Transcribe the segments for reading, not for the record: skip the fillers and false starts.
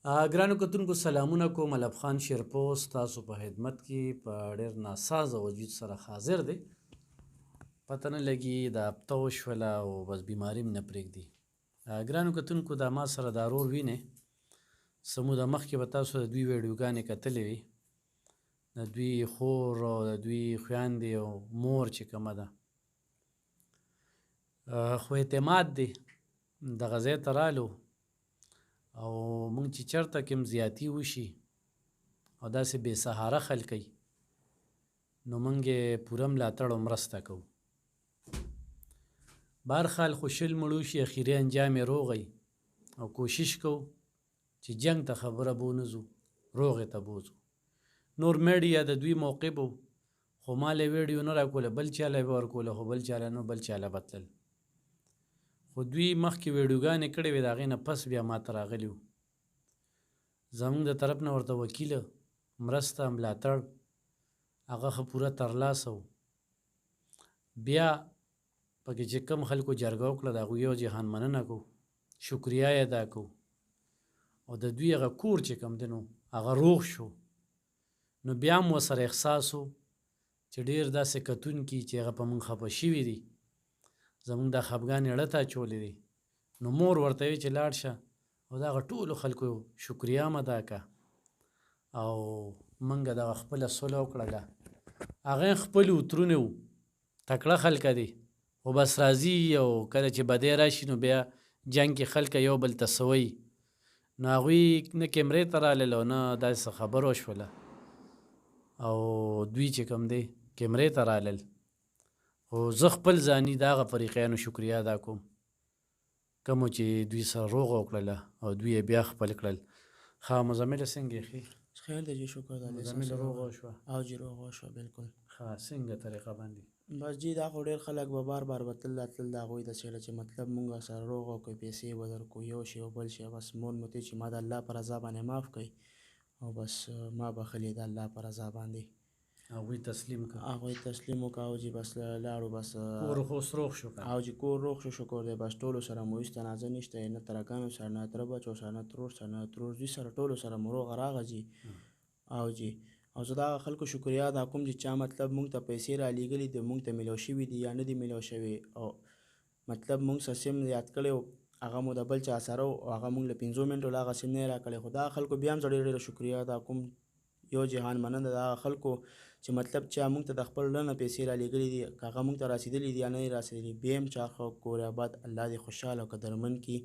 ګرانو کتونکو سلامونه کوم. ملب خان شیرپوست تاسو په خدمت کې په ډېر ناسازه وجود سره حاضر دی. پته نه لګي دا هفته وشوله او بس بیماري مې نه پرېږدي. ګرانو کتونکو دا ما سره دا رور وینې څه موده مخکې به تاسو د دوی ویډیوګانې کتلې وي، د دوی خور او د دوی خویندې او مور چې کومه ده، خو اعتماد دی دغه ځای ته رالو او مونږ چې چېرته کې هم زیاتي وشي او داسې بې سهاره خلکی نو مونږ یې پوره ملاتړ او مرسته کوو. بهرحال خو شل مړو شي اخري انجام یې روغی او کوشش کوو چې جنگ ته خبره بونځو، روغې ته بوځو. نور میډیا د دوی موقف و خو ما له ویډیو نه راکوله، بل چاله به ورکوله، خو بل چاله نه بل چاله به تلل. خو دوی مخکې ویډیوګانې کړې وې، د هغې نه پس بیا ما ته راغلي وو. زمونږ د طرف نه ورته وکیله مرسته ملاتړ هغه ښه پوره ترلاسه و. بیا پکې چې کم خلکو جرګه وکړه د هغوی یو جهان مننه کوو، شکریه یې ادا کوو او د دوی هغه کور چې کم دی نو هغه روغ شو. نو بیا هم ورسره احساس و چې ډېر داسې کتونکي چې هغه په موږ خفه شوي دي، زموږ دا خفګان یې اړه ته اچولی دی، نو مور ورته وی چې لاړ شه او د هغه ټولو خلکو شکریه هم ادا که او موږ دغه خپله صلح وکړله. هغه خپل وترونه و، تکړه خلکه دي، خو بس راځي او کله چې بدی راشي نو بیا جنګ کې خلکه یو بل ته څه وایي. نو هغوی نه کیمرې ته رالل او نه داسې خبره وشوله او دوی چې کوم دی کیمرې ته رالل. خو زه خپل ځاني د هغه فریقیانو شکریه ادا کوم کومو چې دوی سره روغه وکړله او دوی یې بیا خپل کړل. ښه مزمله څنګه یې ښې؟ خیر دی جی، شکر د الله. مزمله روغه وشوه؟ او جی روغه وشوه بالکل. ښه څنګه طریقه باندې؟ بس جی دا خو ډېر خلک به بار بار به تل راتلل د هغوی د څېړه چې مطلب مونږ سره روغ وکړئ، پیسې به درکړو، یو شی او بل شی. بس مور مو ته چې ما د الله په رضا باندې معاف کړئ او بس ما بخلي د الله په رضا باندې. هغوی تسلیم کړه؟ هغوی تسلیم وکړه او جی بس لاړو. بس کور خو اوس روغ شو که؟ او جی کور روغ شو، شکر دی. بس ټولو سره مو هېڅ تنازع نشته، نه ترکانو سره، نه تره بچو سره، نه ترور سره، نه ترور زوی سره، ټولو سره مو روغه راغه جي. او جی او زه د هغه خلکو شکریه ادا کوم چې چا مطلب مونږ ته پیسې رالیږلي دي، مونږ ته میلاو شوي دي یا نه دي میلاو شوي، او مطلب مونږ سره سیم یاد کړی و هغه مو د بل چا سره و او هغه مونږ له 5 منټو له هغه سیم نه یې راکړی. خو دا خلکو بیا هم زه ډېره شکریه ادا کوم، یو جهان مننه د هغه خلکو چې مطلب چا مونږ ته د خپل زړه نه پیسې رالیږلي دي، که هغه مونږ ته رسېدلي دي یا نه یې رسېدلي، بیا هم چا ښه کور آباد الله دې خوشحاله او قدرمن کړي.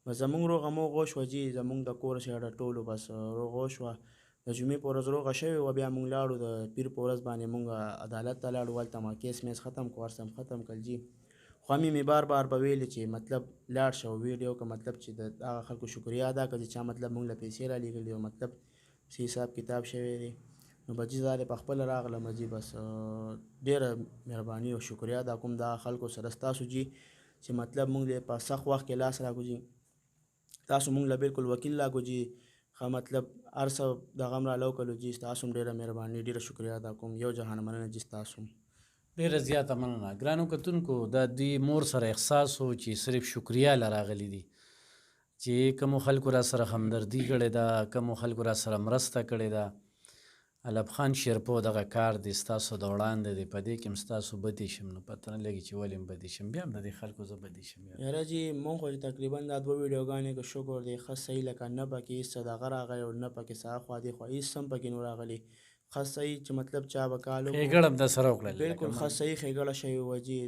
بس زمونږ روغه موغه وشوه جي، زمونږ د کور سره ټولو بس روغه وشوه. د جمعې په ورځ روغه شوې وه، بیا مونږ لاړو د پیر په ورځ باندې مونږ عدالت ته لاړو، هلته ما کیس میس ختم کړو، هر څه ختم کړل جي. خو مې بار بار به ویلې چې مطلب لاړ شه او ویډیو که مطلب چې د هغه خلکو شکریه ادا کړه چې چا مطلب مونږ له پیسې رالیږلي او مطلب څه حساب کتاب شوی دی. نو به جي زه پخپله راغلم جي. بس ډېره مهرباني او شکریه ادا کوم د خلکو سره ستاسو جي چې مطلب مونږ په سخت وخت کې لاس راکړو جي. تاسو مونږ له بالکل وکیل لاګو جي، ښه مطلب هر څه دغه هم راله وکړلو جي. ستاسو هم ډېره مهرباني، ډېره شکریه ادا کوم، یو جهان مننه جي ستاسو. ډېره زیاته مننه. ګرانو کتونکو د دې مور سره احساس و چې صرف شکریه له راغلي دي، چې کومو خلکو را سره همدردي کړې ده، کومو خلکو را سره مرسته کړې ده. علب خان شیرپو دغه کار دی ستاسو د وړاندې دی، په دې کې هم ستاسو بدې شم نو پته نه لګي چې ولې هم بدې شم، بیا هم د دې خلکو زه بدې شم. یاره جي مونږ خو تقریبا دا 2 ویډیوګانې که شکر دی ښه صحیح، لکه نه پکې هېڅ څه دغه راغلی او نه پکې څه اخوا دېخوا هېڅ هم پکې نو راغلی، ښه صحیح چې مطلب چا به کال وکړو ښېګړه هم درسره وکړله، بالکل ښه صحیح ښېګړه شوې وه جي،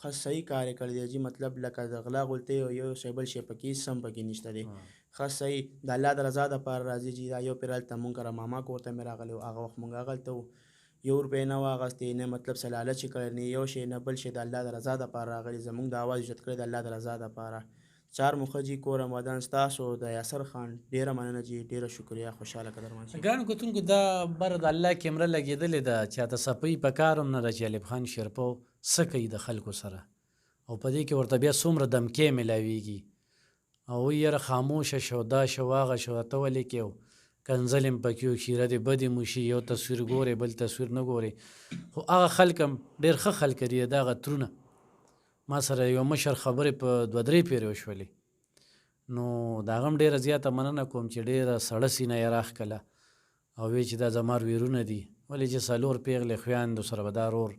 ښه صحیح کار یې کړی دی جي. مطلب لکه د غلا غلطۍ او یو شی بل شی پکې هېڅ هم پکې نشته دی، ښه صحیح د الله د رضا دپاره راځي جي. دا یو پیر هلته مونږ کره ماما کور ته مې راغلی و، هغه وخت مونږ هغلته وو، 1 روپۍ نه و اخیستې، نه مطلب څه لالچ یې کړی، نه یو شی نه بل شی، د الله د رضا دپاره راغلي، زمونږ د اواز اوچت کړی د الله د رضا دپاره. چار مخه جي کور آمدان ستاسو د یاسر خان، ډېره مننه جي، ډېره شکریه، خوشحاله قدرمن شئ. ګرانو کتونکو دا بره د الله کیمره لګېدلې ده، چاته صفۍ په کار هم نه ده چې الف خان شیرپو څه کوي د خلکو سره، او په دې کې ورته بیا څومره دمکې میلاویږي او وایي یاره خاموشه شو، دا شو هغه شو، ته ولې کې و کنځل هم پکې و، خیره دې بدې مو شي، یو تصویر ګورې بل تصویر نه ګورې. خو هغه خلک هم ډېر ښه خلک دي، دغه ترونه ما سره یو مشر خبرې په 2-3 پیرې وشولې، نو د هغه هم ډېره زیاته مننه کوم چې ډېره سړه سینه یې راښکله او وی چې دا زما ویرونه دي ولې چې 4 پیغلې خویندو سره به دا رور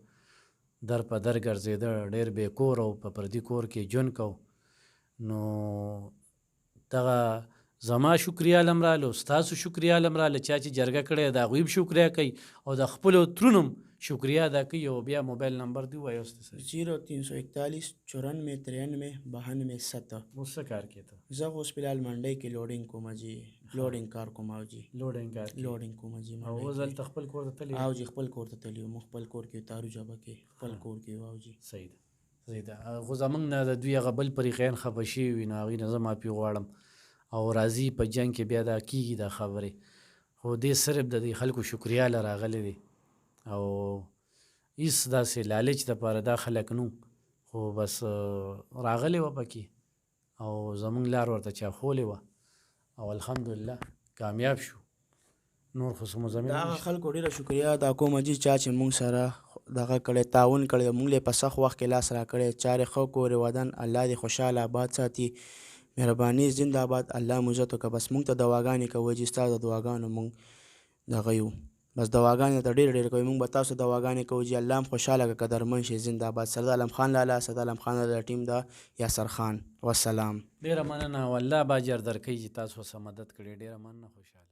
در په در ګرځېده ډېر بې کور او په پردي کور کې ژوند کو نو دغه زما شکریه لم راله ستاسو شکریه لم راله چا چې جرګه کړې د هغوی هم شکریه کوي او د خپلو ترونو هم شکریه ادا کوي او بیا موبایل نمبر دی ووایه استاد صاحب 0341 94 93 92 7 اوس څه کار کې ته زه خو اوس فلحال منډۍ کې لوډینګ کوم جي لوډینګ کار کوم او جي لوډینګ کار کوي لوډینګ کوم جي او اوس دلته خپل کور ته تللی او جي خپل کور ته تللی وم خپل کور کې تارو جبه کې خپل کور کې او جي صحیح ده صحیح ده خو زموږ نه د دوی هغه بل فریقین خفه شوي وي نو هغوی نه زه معافي غواړم او راځي په جنګ کې بیا دا کېږي دا خبرې خو دې صرف د دې خلکو شکریه له راغلی دی او هېڅ داسې لالچ دپاره دا خلک نو خو بس راغلی وه پکې او زموږ لار ورته چا ښولې وه او الحمدلله کامیاب شو نور خو څه مو زمین د هغه خلکو ډېره شکریه ادا کوم جي چا چې موږ سره دغه کړی تعاون کړی موږ له په سخت وخت کې لاس را کړی چارې ښه کورې ودان الله دې خوشحاله آباد ساتي مهرباني زنده آباد الله مو عزت وکړه بس موږ ته دواګانې کوئ چې ستا د دعاګانو موږ دغه یو بس دواګانې ته ډېر کوئ موږ به تاسو دواګانې کوو چې الله هم خوشحاله کړه قدرمن شي زنده آباد سردار عالم خان لالا سردار عالم خان لالا ټیم دا یاسر خان والسلام ډېره مننه او الله به اجر درکوي چې تاسو څه مدد کړې ډېره مننه خوشحاله